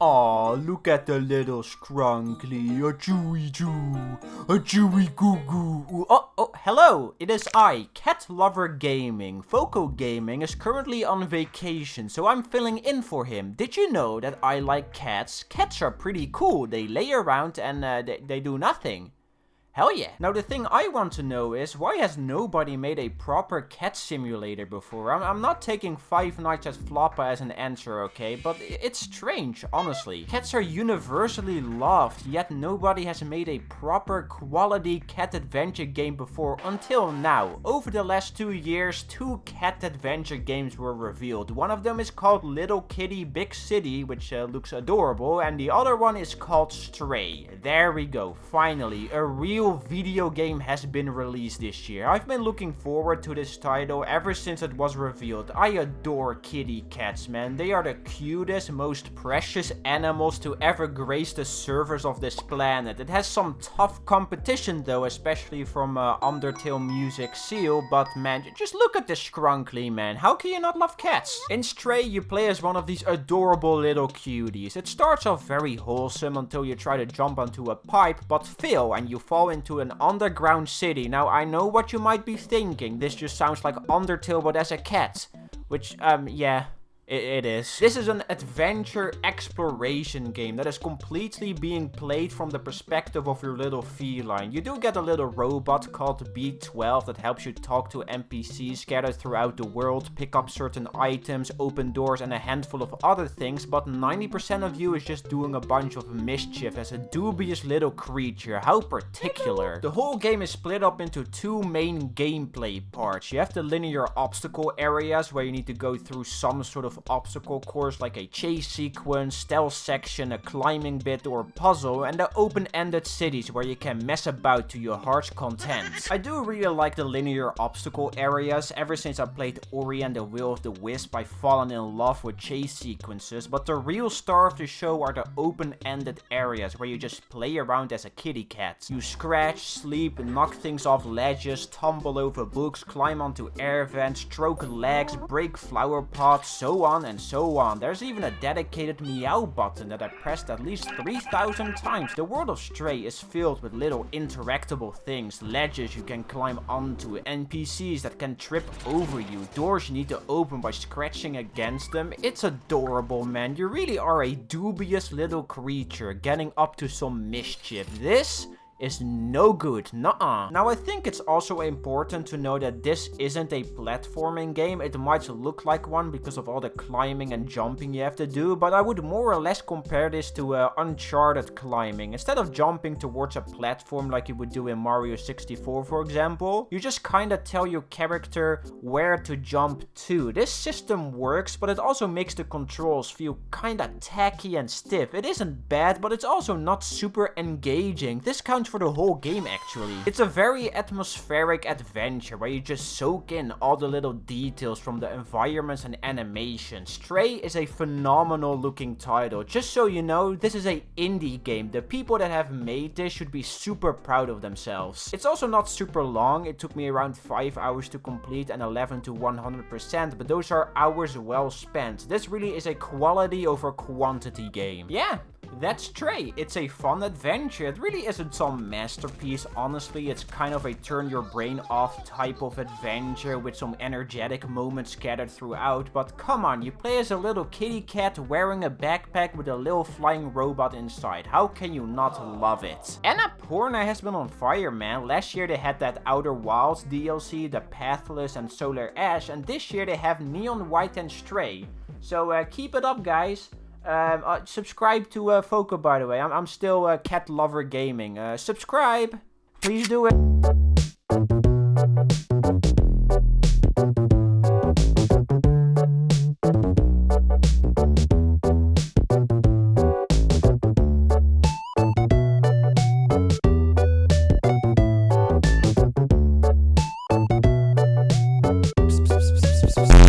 Aw, look at the little scrunkly, a chewy chew, a chewy goo goo. Oh, hello, it is I, Cat Lover Gaming. Foekoe Gaming is currently on vacation, so I'm filling in for him. Did you know that I like cats? Cats are pretty cool, they lay around and they do nothing. Hell yeah. Now the thing I want to know is, why has nobody made a proper cat simulator before? I'm not taking Five Nights at Floppa as an answer, okay? But it's strange, honestly. Cats are universally loved, yet nobody has made a proper quality cat adventure game before until now. Over the last 2 years, 2 cat adventure games were revealed. One of them is called Little Kitty Big City, which looks adorable, and the other one is called Stray. There we go, finally, a real video game has been released this year. I've been looking forward to this title ever since it was revealed. I adore kitty cats, man. They are the cutest, most precious animals to ever grace the surface of this planet. It has some tough competition though, especially from Undertale music Seal, but man, just look at this scrunkly, man. How can you not love cats? In Stray, you play as one of these adorable little cuties. It starts off very wholesome until you try to jump onto a pipe, but fail and you fall into an underground city. Now, I know what you might be thinking. This just sounds like Undertale, but as a cat. Which, yeah. It is. This is an adventure exploration game that is completely being played from the perspective of your little feline. You do get a little robot called B12 that helps you talk to NPCs scattered throughout the world, pick up certain items, open doors, and a handful of other things, but 90% of you is just doing a bunch of mischief as a dubious little creature. How particular. The whole game is split up into 2 main gameplay parts. You have the linear obstacle areas where you need to go through some sort of obstacle course like a chase sequence, stealth section, a climbing bit or puzzle, and the open-ended cities where you can mess about to your heart's content. I do really like the linear obstacle areas. Ever since I played Ori and the Will of the Wisp, I've fallen in love with chase sequences, but the real star of the show are the open-ended areas where you just play around as a kitty cat. You scratch, sleep, knock things off ledges, tumble over books, climb onto air vents, stroke legs, break flower pots, so on and so on. There's even a dedicated meow button that I pressed at least 3,000 times. The world of Stray is filled with little interactable things, ledges you can climb onto, NPCs that can trip over you, doors you need to open by scratching against them. It's adorable, man. You really are a dubious little creature getting up to some mischief. This is no good, nuh-uh. Now I think it's also important to know that this isn't a platforming game. It might look like one because of all the climbing and jumping you have to do, but I would more or less compare this to Uncharted climbing. Instead of jumping towards a platform like you would do in Mario 64, for example, you just kinda tell your character where to jump to. This system works, but it also makes the controls feel kinda tacky and stiff. It isn't bad, but it's also not super engaging. This counts for the whole game actually. It's a very atmospheric adventure where you just soak in all the little details from the environments and animation. Stray is a phenomenal looking title. Just so you know, this is a indie game. The people that have made this should be super proud of themselves. It's also not super long. It took me around 5 hours to complete and 11 to 100%, but those are hours well spent. This really is a quality over quantity game. Yeah. That's Stray. It's a fun adventure. It really isn't some masterpiece, honestly. It's kind of a turn your brain off type of adventure with some energetic moments scattered throughout, but come on, you play as a little kitty cat wearing a backpack with a little flying robot inside. How can you not love it? Annapurna has been on fire, man. Last year they had that Outer Wilds DLC, the Pathless and Solar Ash, and this year they have Neon White and Stray. So keep it up, guys. Subscribe to Foekoe, by the way. I'm still Cat Lover Gaming. Subscribe. Please do it.